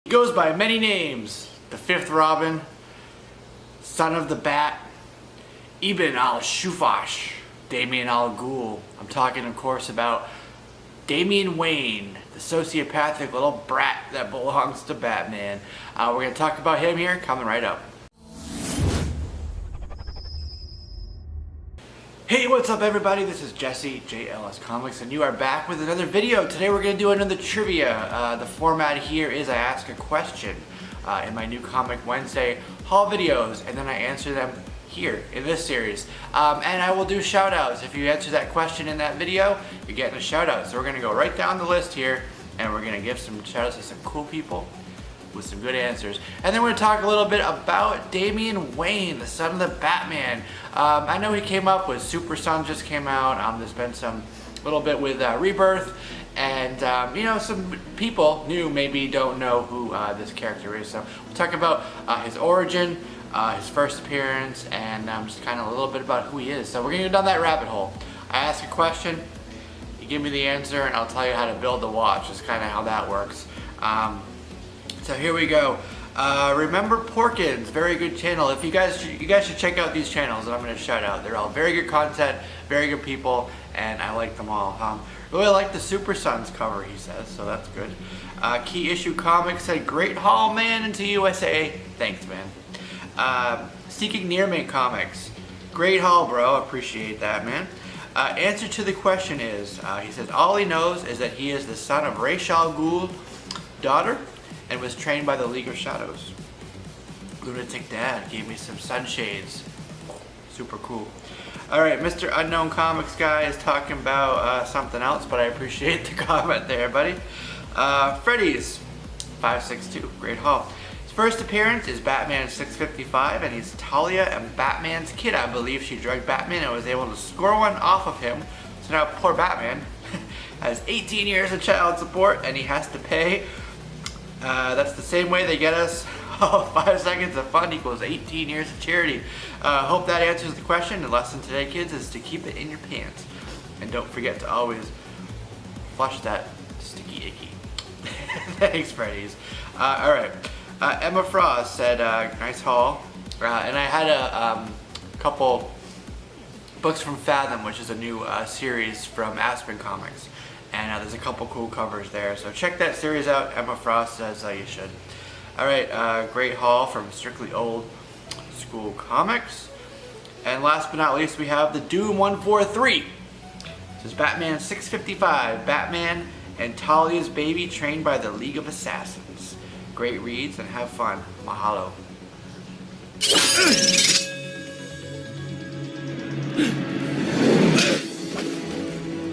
He goes by many names. The Fifth Robin, Son of the Bat, Ibn al-Shufash, Damian al-Ghul. I'm talking, of course, about Damian Wayne, the sociopathic little brat that belongs to Batman. We're going to talk about him here, coming right up. Hey, what's up everybody? This is Jesse, JLSComics, and you are back with another video. Today we're going to do another trivia. The format here is I ask a question in my new Comic Wednesday haul videos, and then I answer them here in this series. And I will do shout outs. If you answer that question in that video, you're getting a shout out. So we're going to go right down the list here, and we're going to give some shout outs to some cool people with some good answers. And then we're going to talk a little bit about Damian Wayne, the son of the Batman. I know he came up with Super Son just came out. There's been some little bit with Rebirth, and you know, some people new maybe don't know who this character is. So we'll talk about his origin, his first appearance, and just kind of a little bit about who he is. So we're going to go down that rabbit hole. I ask a question, you give me the answer, and I'll tell you how to build the watch. Is kind of how that works. So here we go. Remember Porkins, very good channel. If you guys should check out these channels that I'm going to shout out. They're all very good content, very good people, and I like them all. Really like the Super Sons cover, he says, so that's good. Key Issue Comics said, great haul, man, into USA. Thanks, man. Seeking Nearman Comics, great haul, bro. Appreciate that, man. Answer to the question is, he says, all he knows is that he is the son of Ra's al Ghul's daughter, and was trained by the League of Shadows. Lunatic Dad gave me some sunshades. Super cool. Alright, Mr. Unknown Comics guy is talking about something else, but I appreciate the comment there, buddy. Freddy's 562, great haul. His first appearance is Batman 655, and he's Talia and Batman's kid. I believe she drugged Batman and was able to score one off of him. So now poor Batman has 18 years of child support, and he has to pay. That's the same way they get us. 5 seconds of fun equals 18 years of charity. Hope that answers the question. The lesson today, kids, is to keep it in your pants. And don't forget to always flush that sticky icky. Thanks, Freddy's. Alright. Emma Frost said, nice haul. And I had a couple books from Fathom, which is a new series from Aspen Comics. And there's a couple cool covers there. So check that series out. Emma Frost says you should. Alright, great haul from Strictly Old School Comics. And last but not least, we have the Doom 143. This is Batman 655. Batman and Talia's baby trained by the League of Assassins. Great reads and have fun. Mahalo.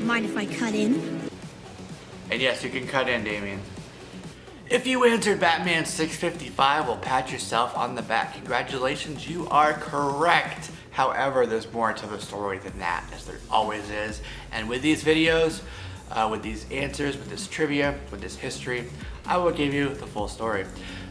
Mind if I cut in? And yes, you can cut in, Damian. If you answered Batman 655, well, pat yourself on the back. Congratulations, you are correct. However, there's more to the story than that, as there always is. And with these videos, with these answers, with this trivia, with this history, I will give you the full story.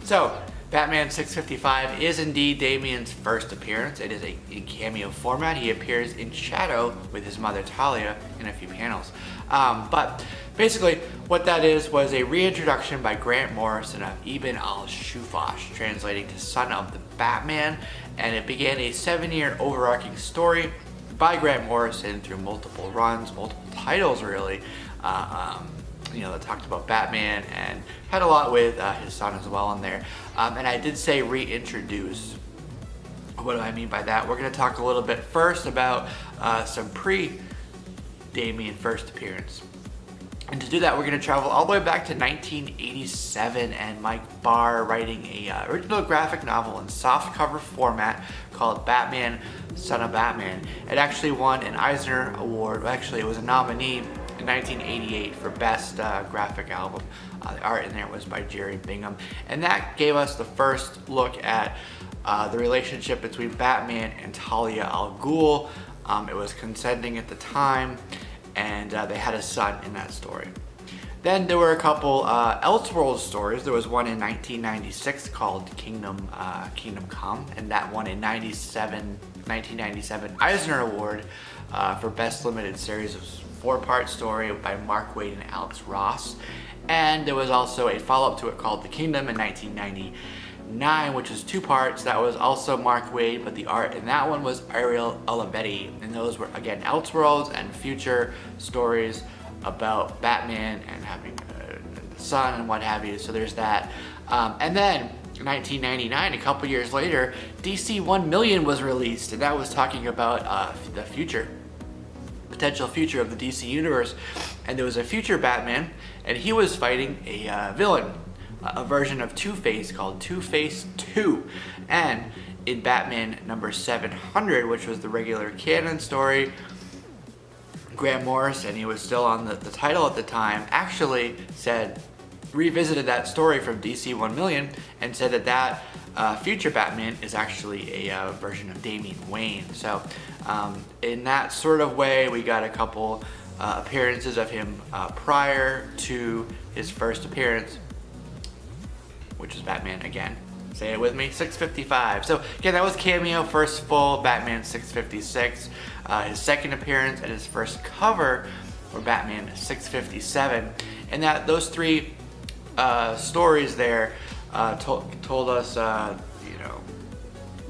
So, Batman 655 is indeed Damian's first appearance. It is in cameo format. He appears in shadow with his mother Talia in a few panels. But basically what that is was a reintroduction by Grant Morrison of Ibn al-Shufash, translating to Son of the Batman, and it began a 7-year overarching story by Grant Morrison through multiple runs, multiple titles really, you know, that talked about Batman and had a lot with his son as well in there. And I did say reintroduce. What do I mean by that? We're going to talk a little bit first about some pre-Damian first appearance. And to do that, we're going to travel all the way back to 1987 and Mike Barr writing a original graphic novel in softcover format called Batman, Son of Batman. It actually won an Eisner Award. Actually, it was a nominee in 1988 for Best Graphic Album. The art in there was by Jerry Bingham. And that gave us the first look at the relationship between Batman and Talia al Ghul. It was consenting at the time, and they had a son in that story. Then there were a couple Elseworlds stories. There was one in 1996 called Kingdom Come, and that won a 1997 Eisner Award for Best Limited Series. It was a 4-part story by Mark Waid and Alex Ross. And there was also a follow-up to it called The Kingdom in 1999, which was 2 parts. That was also Mark Waid, but the art in that one was Ariel Olivetti. And those were, again, Elseworlds and future stories about Batman and having a son and what have you. So there's that. And then in 1999, a couple years later, DC 1 Million was released, and that was talking about the future, potential future of the DC universe. And there was a future Batman, and he was fighting a villain, a version of Two-Face called Two-Face 2. And in Batman number 700, which was the regular canon story, Grant Morrison, he was still on the title at the time, actually revisited that story from DC 1 Million and said that future Batman is actually a version of Damian Wayne. So in that sort of way, we got a couple appearances of him prior to his first appearance, which is Batman again. Say it with me, 655. So again, that was cameo, first full Batman 656. His second appearance and his first cover were Batman 657. And those 3 stories there told us,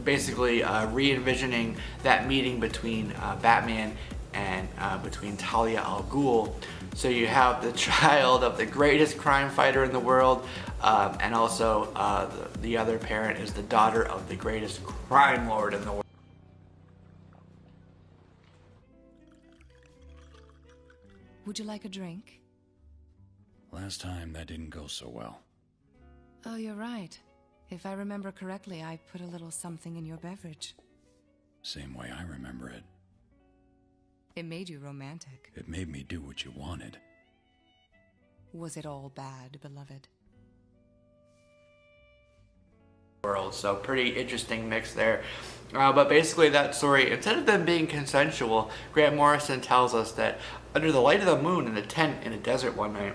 basically re-envisioning that meeting between Batman and between Talia al Ghul. So you have the child of the greatest crime fighter in the world, and also the other parent is the daughter of the greatest crime lord in the world. Would you like a drink? Last time that didn't go so well. Oh, you're right. If I remember correctly, I put a little something in your beverage. Same way I remember it. It made you romantic. It made me do what you wanted. Was it all bad, beloved? World, so pretty interesting mix there. But basically that story, instead of them being consensual, Grant Morrison tells us that under the light of the moon in a tent in a desert one night,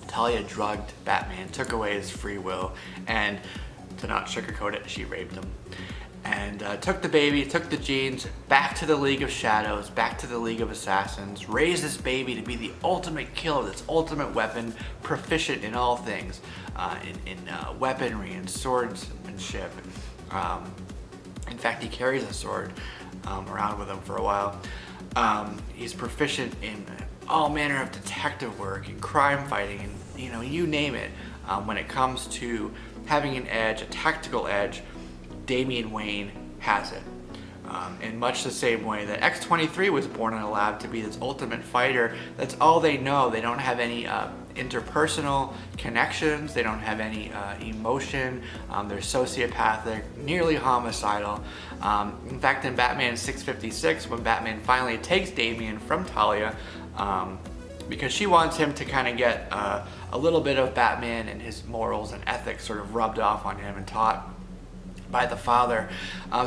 Talia drugged Batman, took away his free will, and to not sugarcoat it, she raped him. And took the baby, took the genes, back to the League of Shadows, back to the League of Assassins, raised this baby to be the ultimate killer, this ultimate weapon, proficient in all things, in weaponry and swordsmanship. In fact, he carries a sword around with him for a while. He's proficient in all manner of detective work and crime fighting and, you name it. When it comes to having an edge, a tactical edge, Damian Wayne has it. In much the same way that X-23 was born in a lab to be this ultimate fighter. That's all they know. They don't have any interpersonal connections. They don't have any emotion. They're sociopathic, nearly homicidal. In fact, in Batman 656, when Batman finally takes Damian from Talia, because she wants him to kind of get a little bit of Batman and his morals and ethics sort of rubbed off on him and taught by the father.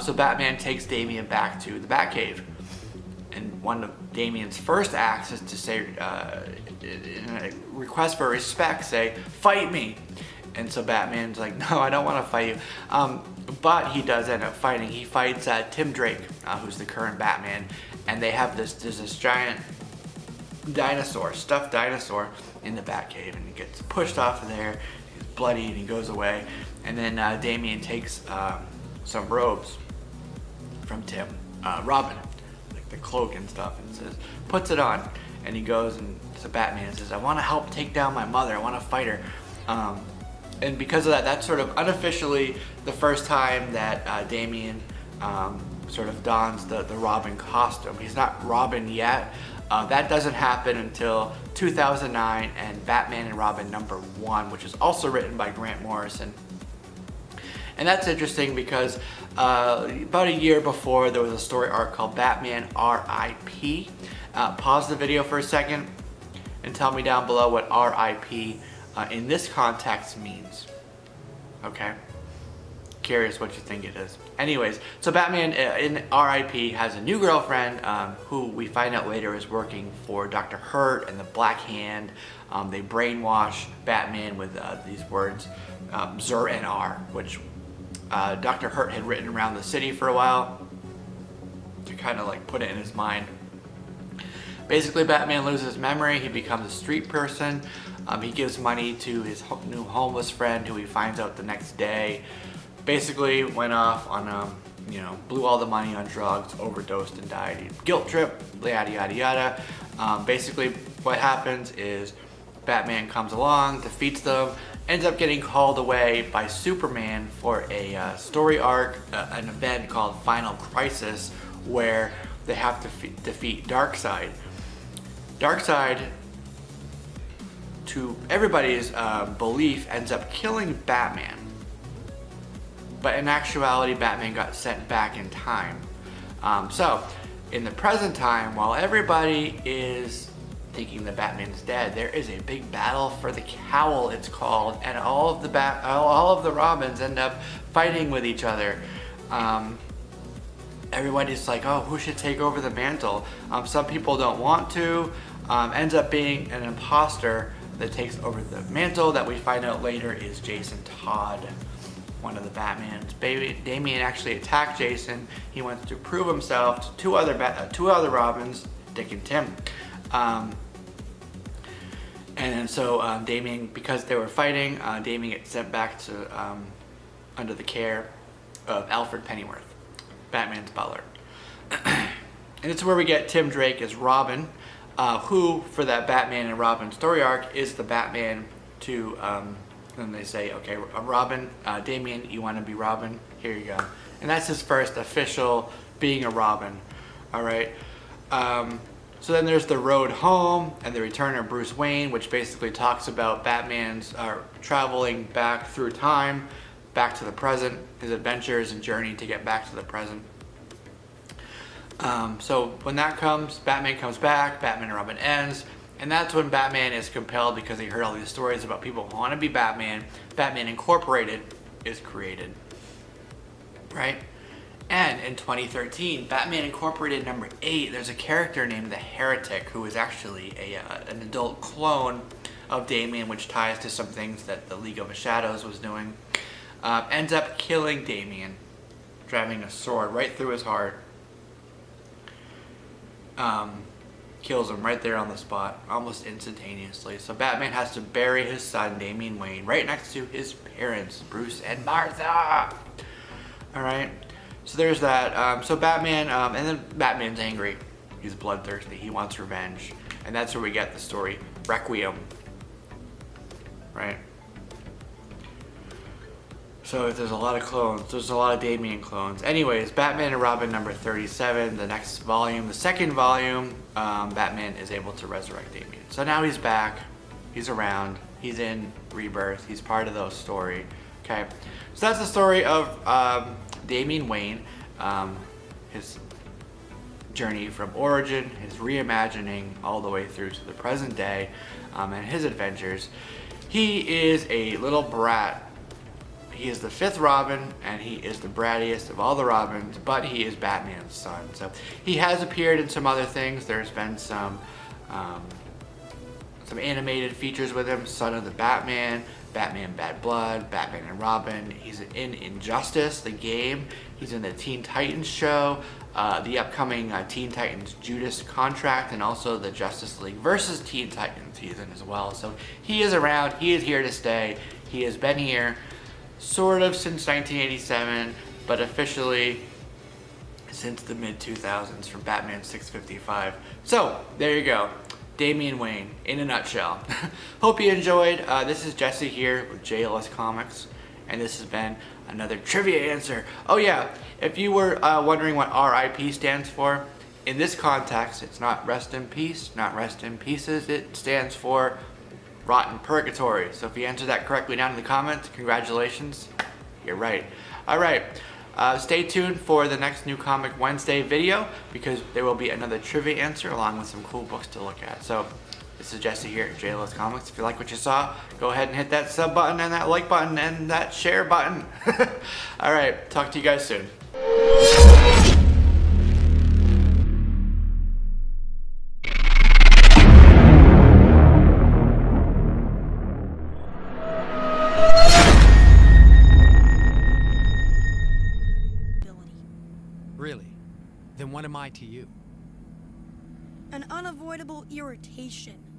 So Batman takes Damian back to the Batcave. And one of Damian's first acts is to say, in a request for respect, say, "Fight me." And so Batman's like, "No, I don't want to fight you." But he does end up fighting. He fights Tim Drake, who's the current Batman. And they have there's this giant dinosaur, stuffed dinosaur in the Batcave. And he gets pushed off of there. He's bloody and he goes away. And then Damian takes some robes from Robin, like the cloak and stuff, and says, puts it on, and he goes and to Batman and says, "I want to help take down my mother. I want to fight her." And because of that, that's sort of unofficially the first time that Damian sort of dons the Robin costume. He's not Robin yet. That doesn't happen until 2009 and Batman and Robin #1, which is also written by Grant Morrison. And that's interesting because about a year before, there was a story arc called Batman R.I.P. Pause the video for a second and tell me down below what R.I.P. In this context means. Okay? Curious what you think it is. Anyways, so Batman in R.I.P. has a new girlfriend who we find out later is working for Dr. Hurt and the Black Hand. They brainwash Batman with these words, Zur and R, which Dr. Hurt had written around the city for a while to kind of like put it in his mind. Basically, Batman loses memory. He becomes a street person. He gives money to his new homeless friend, who he finds out the next day basically went off on blew all the money on drugs, overdosed, and died. Guilt trip, yada yada yada. Basically what happens is Batman comes along, defeats them, ends up getting called away by Superman for a story arc, an event called Final Crisis, where they have to defeat Darkseid. Darkseid, to everybody's belief, ends up killing Batman. But in actuality, Batman got sent back in time. So, in the present time, while everybody is thinking that Batman's dead, there is a big battle for the cowl, it's called, and all of the Robins end up fighting with each other. Everybody's like, oh, who should take over the mantle? Some people don't want to. Ends up being an imposter that takes over the mantle that we find out later is Jason Todd, one of the Batmans. Damian actually attacked Jason. He wants to prove himself to two other Robins, Dick and Tim. And so Damian, because they were fighting, Damian gets sent back to under the care of Alfred Pennyworth, Batman's butler. And it's where we get Tim Drake as Robin, who, for that Batman and Robin story arc, is the Batman to, and they say, okay, Robin, Damian, you want to be Robin? Here you go. And that's his first official being a Robin, all right? So then there's The Road Home and The Return of Bruce Wayne, which basically talks about Batman's traveling back through time, back to the present, his adventures and journey to get back to the present. So when that comes, Batman comes back, Batman and Robin ends, and that's when Batman is compelled, because he heard all these stories about people who want to be Batman. Batman Incorporated is created, right? And in 2013, Batman Incorporated number 8, there's a character named the Heretic, who is actually an adult clone of Damian, which ties to some things that the League of the Shadows was doing. Ends up killing Damian, driving a sword right through his heart. Kills him right there on the spot, almost instantaneously. So Batman has to bury his son, Damian Wayne, right next to his parents, Bruce and Martha. Alright, so there's that. So Batman, and then Batman's angry. He's bloodthirsty. He wants revenge. And that's where we get the story Requiem. Right? So there's a lot of clones. There's a lot of Damian clones. Anyways, Batman and Robin number 37, the next volume, the second volume, Batman is able to resurrect Damian. So now he's back. He's around. He's in Rebirth. He's part of those story. Okay. So that's the story of Damian Wayne, his journey from origin, his reimagining, all the way through to the present day, and his adventures. He is a little brat. He is the 5th Robin, and he is the brattiest of all the Robins, but he is Batman's son. So he has appeared in some other things. There's been some animated features with him, Son of the Batman, Batman Bad Blood, Batman and Robin. He's in Injustice, the game. He's in the Teen Titans show, the upcoming Teen Titans Judas Contract, and also the Justice League versus Teen Titans season as well. So he is around. He is here to stay. He has been here sort of since 1987, but officially since the mid-2000s from Batman 655. So, there you go. Damian Wayne, in a nutshell. Hope you enjoyed. This is Jesse here with JLS Comics, and this has been another trivia answer. Oh yeah, if you were wondering what RIP stands for, in this context, it's not rest in peace, not rest in pieces. It stands for Rotten Purgatory. So if you answered that correctly down in the comments, congratulations, you're right. Alright, stay tuned for the next New Comic Wednesday video, because there will be another trivia answer along with some cool books to look at. So this is Jesse here at JLS Comics. If you like what you saw, go ahead and hit that sub button and that like button and that share button. Alright, talk to you guys soon. Really? Then what am I to you? An unavoidable irritation.